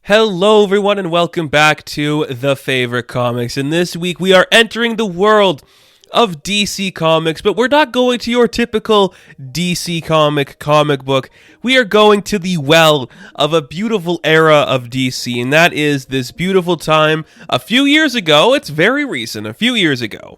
Hello everyone and welcome back to The Favorite Comics, and this week we are entering the world of DC Comics, but we're not going to your typical DC comic book. We are going to the well of a beautiful era of DC, and that is this beautiful time a few years ago, it's very recent, a few years ago,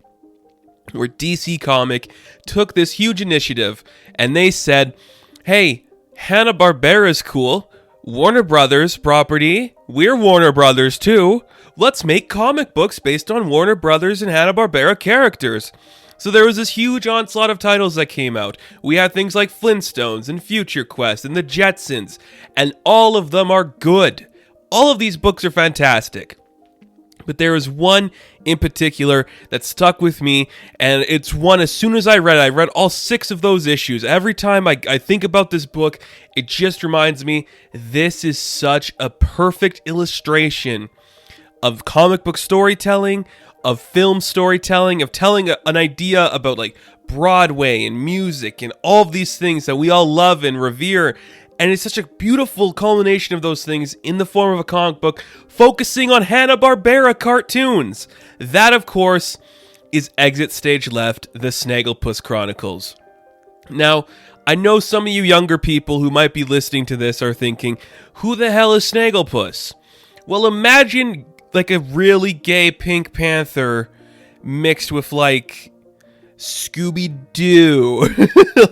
where DC Comic took this huge initiative and they said, hey, Hanna Barbera is cool. Warner Brothers property, we're Warner Brothers too. Let's make comic books based on Warner Brothers and Hanna Barbera characters. So there was this huge onslaught of titles that came out. We had things like Flintstones and Future Quest and the Jetsons, and all of them are good. All of these books are fantastic. But there is one in particular that stuck with me, and it's one as soon as I read all 6 of those issues. Every time I think about this book, it just reminds me, this is such a perfect illustration of comic book storytelling, of film storytelling, of telling an idea about like Broadway and music and all of these things that we all love and revere. And it's such a beautiful culmination of those things in the form of a comic book focusing on Hanna Barbera cartoons. That, of course, is Exit Stage Left, the Snagglepuss Chronicles. Now, I know some of you younger people who might be listening to this are thinking, who the hell is Snagglepuss? Well, imagine like a really gay Pink Panther mixed with like Scooby-Doo.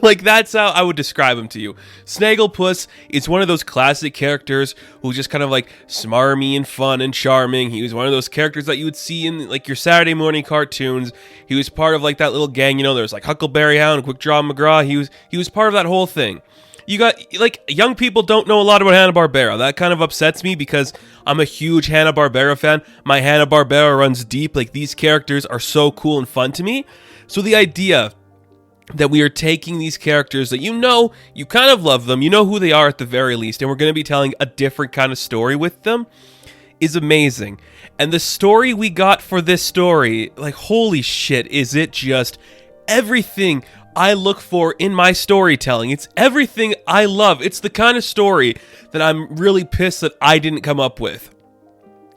Like, that's how I would describe him to you. Snagglepuss is one of those classic characters who's just kind of like smarmy and fun and charming. He was one of those characters that you would see in like your Saturday morning cartoons. He was part of like that little gang, there was like Huckleberry Hound and Quick Draw McGraw. He was part of that whole thing. You got, like, young people don't know a lot about Hanna Barbera. That kind of upsets me because I'm a huge Hanna Barbera fan. My Hanna Barbera runs deep. Like, these characters are so cool and fun to me. So the idea that we are taking these characters that you kind of love them, you know who they are at the very least, and we're going to be telling a different kind of story with them, is amazing. And the story we got for this story, like, holy shit, is it just everything I look for in my storytelling. It's everything I love. It's the kind of story that I'm really pissed that I didn't come up with.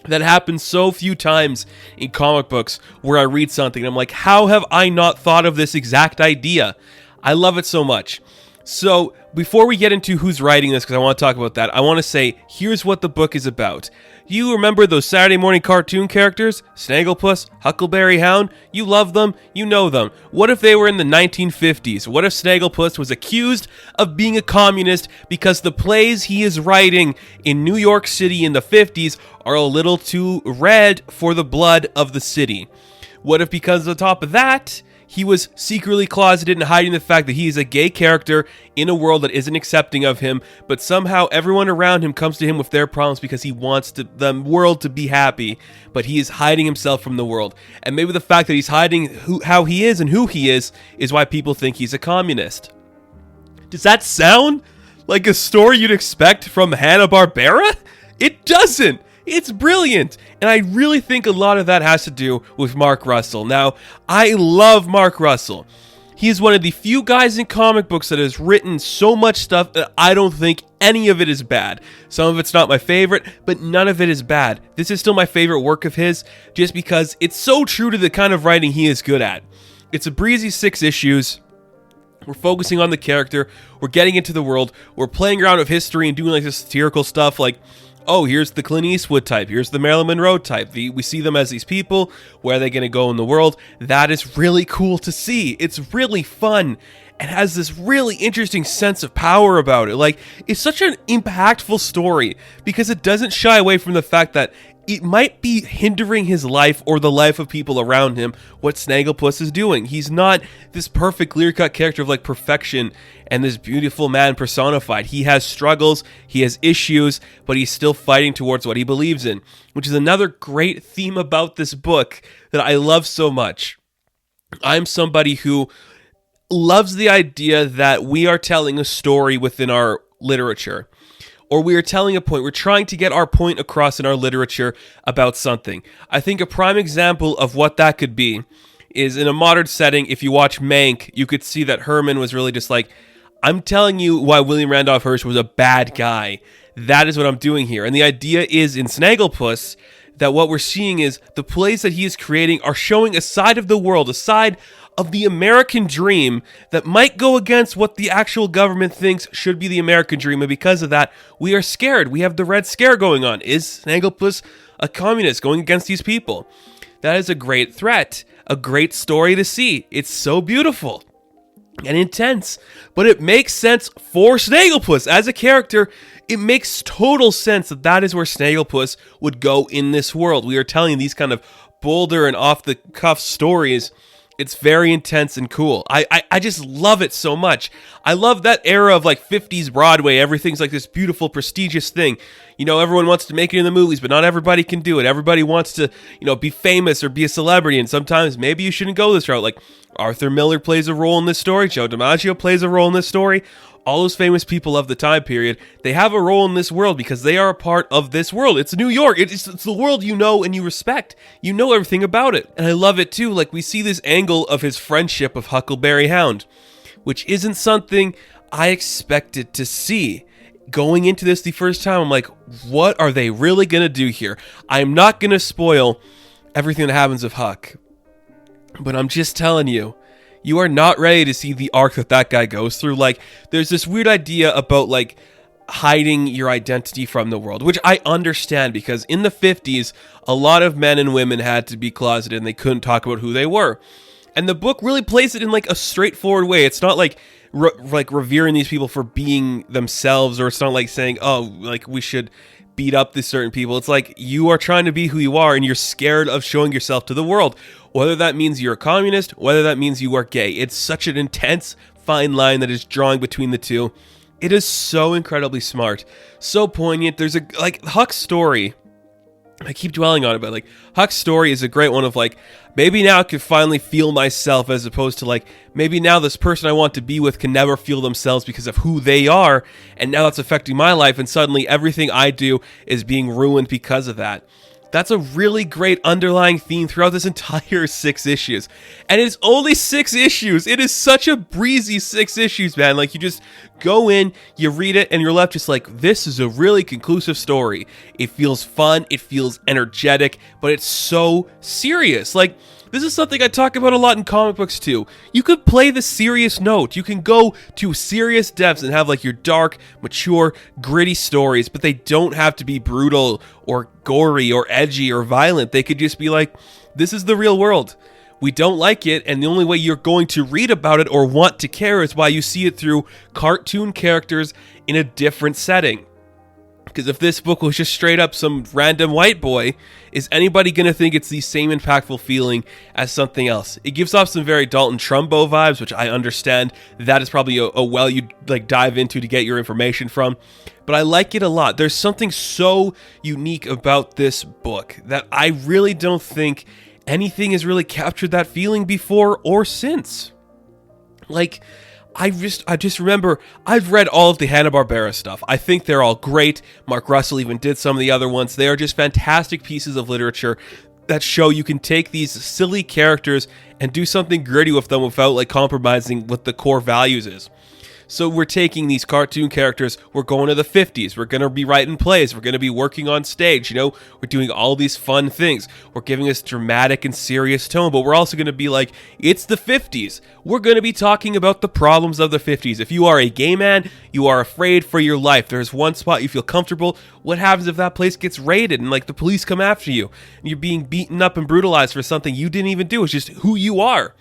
That happens so few times in comic books where I read something and I'm like, how have I not thought of this exact idea? I love it so much. So before we get into who's writing this, because I want to talk about that, I want to say, here's what the book is about. You remember those Saturday morning cartoon characters? Snagglepuss, Huckleberry Hound? You love them, you know them. What if they were in the 1950s? What if Snagglepuss was accused of being a communist because the plays he is writing in New York City in the 50s are a little too red for the blood of the city? What if because on top of that, he was secretly closeted and hiding the fact that he is a gay character in a world that isn't accepting of him, but somehow everyone around him comes to him with their problems because he wants the world to be happy, but he is hiding himself from the world. And maybe the fact that he's hiding how he is and who he is why people think he's a communist. Does that sound like a story you'd expect from Hanna Barbera? It doesn't! It's brilliant, and I really think a lot of that has to do with Mark Russell. Now, I love Mark Russell. He is one of the few guys in comic books that has written so much stuff that I don't think any of it is bad. Some of it's not my favorite, but none of it is bad. This is still my favorite work of his, just because it's so true to the kind of writing he is good at. It's a breezy 6 issues. We're focusing on the character. We're getting into the world. We're playing around with history and doing like this satirical stuff like, oh, here's the Clint Eastwood type. Here's the Marilyn Monroe type. We see them as these people. Where are they going to go in the world? That is really cool to see. It's really fun. It has this really interesting sense of power about it. Like, it's such an impactful story because it doesn't shy away from the fact that it might be hindering his life or the life of people around him what Snagglepuss is doing. He's not this perfect clear-cut character of like perfection and this beautiful man personified. He has struggles, he has issues, but he's still fighting towards what he believes in, which is another great theme about this book that I love so much. I'm somebody who loves the idea that we are telling a story within our literature. Or we are telling a point, we're trying to get our point across in our literature about something. I think a prime example of what that could be is in a modern setting, if you watch Mank, you could see that Herman was really just like, I'm telling you why William Randolph Hearst was a bad guy. That is what I'm doing here. And the idea is in Snagglepuss that what we're seeing is the plays that he is creating are showing a side of the world, a side of the American dream that might go against what the actual government thinks should be the American dream. And because of that, we are scared. We have the Red Scare going on. Is Snagglepuss a communist going against these people? That is a great threat, a great story to see. It's so beautiful and intense, but it makes sense for Snagglepuss as a character. It makes total sense that that is where Snagglepuss would go in this world. We are telling these kind of bolder and off-the-cuff stories. It's very intense and cool. I just love it so much. I love that era of like 50s Broadway. Everything's like this beautiful, prestigious thing. You know, everyone wants to make it in the movies, but not everybody can do it. Everybody wants to, be famous or be a celebrity. And sometimes maybe you shouldn't go this route. Like Arthur Miller plays a role in this story. Joe DiMaggio plays a role in this story. All those famous people of the time period, they have a role in this world because they are a part of this world. It's New York. It's the world you know and you respect. You know everything about it. And I love it too. Like we see this angle of his friendship of Huckleberry Hound, which isn't something I expected to see. Going into this the first time, I'm like, what are they really going to do here? I'm not going to spoil everything that happens with Huck, but I'm just telling you, you are not ready to see the arc that guy goes through. Like, there's this weird idea about, like, hiding your identity from the world, which I understand because in the 50s, a lot of men and women had to be closeted and they couldn't talk about who they were. And the book really plays it in, like, a straightforward way. It's not, like, revering these people for being themselves, or it's not, like, saying, oh, like, we should beat up these certain people. It's like, you are trying to be who you are and you're scared of showing yourself to the world. Whether that means you're a communist, whether that means you are gay. It's such an intense, fine line that is drawing between the two. It is so incredibly smart, so poignant. There's Huck's story. I keep dwelling on it, but Huck's story is a great one of maybe now I can finally feel myself, as opposed to maybe now this person I want to be with can never feel themselves because of who they are, and now that's affecting my life, and suddenly everything I do is being ruined because of that. That's a really great underlying theme throughout this entire 6 issues. And it's only 6 issues. It is such a breezy 6 issues, man. You just go in, you read it, and you're left just this is a really conclusive story. It feels fun, it feels energetic, but it's so serious. This is something I talk about a lot in comic books too. You could play the serious note. You can go to serious depths and have your dark, mature, gritty stories, but they don't have to be brutal or gory or edgy or violent. They could just be this is the real world. We don't like it, and the only way you're going to read about it or want to care is why you see it through cartoon characters in a different setting. Because if this book was just straight up some random white boy, is anybody going to think it's the same impactful feeling as something else? It gives off some very Dalton Trumbo vibes, which I understand. That is probably a well you'd dive into to get your information from. But I like it a lot. There's something so unique about this book that I really don't think anything has really captured that feeling before or since. I just remember, I've read all of the Hanna Barbera stuff. I think they're all great. Mark Russell even did some of the other ones. They are just fantastic pieces of literature that show you can take these silly characters and do something gritty with them without compromising what the core values is. So we're taking these cartoon characters, we're going to the 50s, we're going to be writing plays, we're going to be working on stage, we're doing all these fun things. We're giving this dramatic and serious tone, but we're also going to be it's the 50s. We're going to be talking about the problems of the 50s. If you are a gay man, you are afraid for your life. There's one spot you feel comfortable. What happens if that place gets raided and the police come after you and you're being beaten up and brutalized for something you didn't even do? It's just who you are.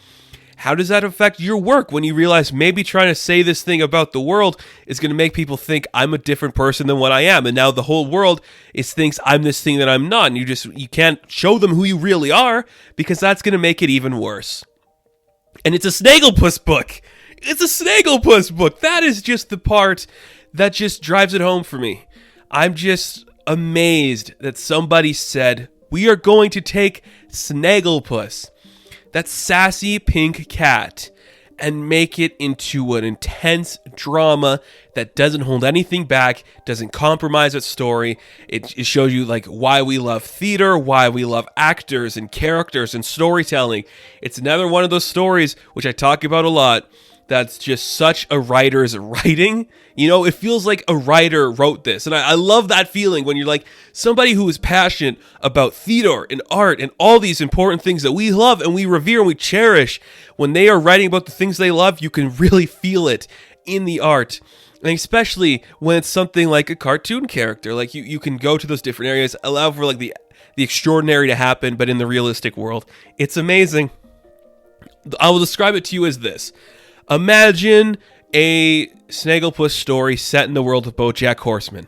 How does that affect your work when you realize maybe trying to say this thing about the world is going to make people think I'm a different person than what I am, and now the whole world thinks I'm this thing that I'm not, and you can't show them who you really are because that's going to make it even worse. And it's a Snagglepuss book. It's a Snagglepuss book. That is just the part that just drives it home for me. I'm just amazed that somebody said, we are going to take Snagglepuss, that sassy pink cat, and make it into an intense drama that doesn't hold anything back, doesn't compromise its story. It shows you why we love theater, why we love actors and characters and storytelling. It's another one of those stories, which I talk about a lot, that's just such a writer's writing. You know, it feels like a writer wrote this. And I love that feeling when you're like somebody who is passionate about theater and art and all these important things that we love and we revere and we cherish. When they are writing about the things they love, you can really feel it in the art. And especially when it's something like a cartoon character, like you can go to those different areas, allow for like the extraordinary to happen, but in the realistic world. It's amazing. I will describe it to you as this. Imagine a Snagglepuss story set in the world of BoJack Horseman.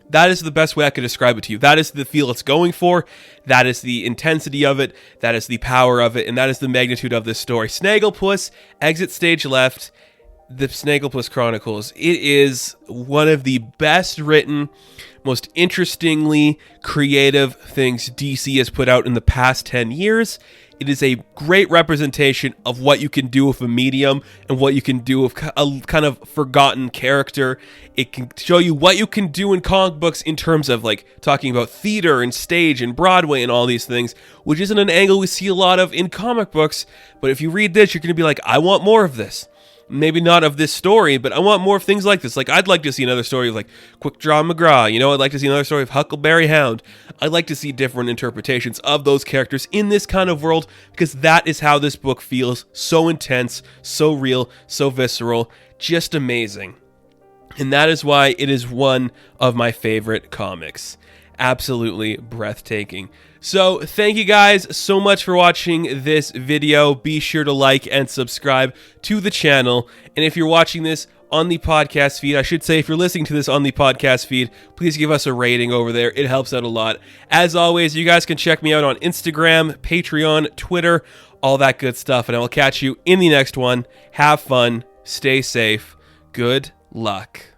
That is the best way I could describe it to you. That is the feel it's going for. That is the intensity of it. That is the power of it. And that is the magnitude of this story. Snagglepuss, exit stage left, the Snagglepuss Chronicles. It is one of the best written, most interestingly creative things DC has put out in the past 10 years. It is a great representation of what you can do with a medium and what you can do with a kind of forgotten character. It can show you what you can do in comic books in terms of like talking about theater and stage and Broadway and all these things, which isn't an angle we see a lot of in comic books. But if you read this, you're going to be like, I want more of this. Maybe not of this story, but I want more of things like this. Like, I'd like to see another story of, like, Quick Draw McGraw. You know, I'd like to see another story of Huckleberry Hound. I'd like to see different interpretations of those characters in this kind of world, because that is how this book feels. So intense, so real, so visceral, just amazing. And that is why it is one of my favorite comics. Absolutely breathtaking. So thank you guys so much for watching this video. Be sure to like and subscribe to the channel. And if you're watching this on the podcast feed, I should say if you're listening to this on the podcast feed, please give us a rating over there. It helps out a lot. As always, you guys can check me out on Instagram, Patreon, Twitter, all that good stuff. And I will catch you in the next one. Have fun. Stay safe. Good luck.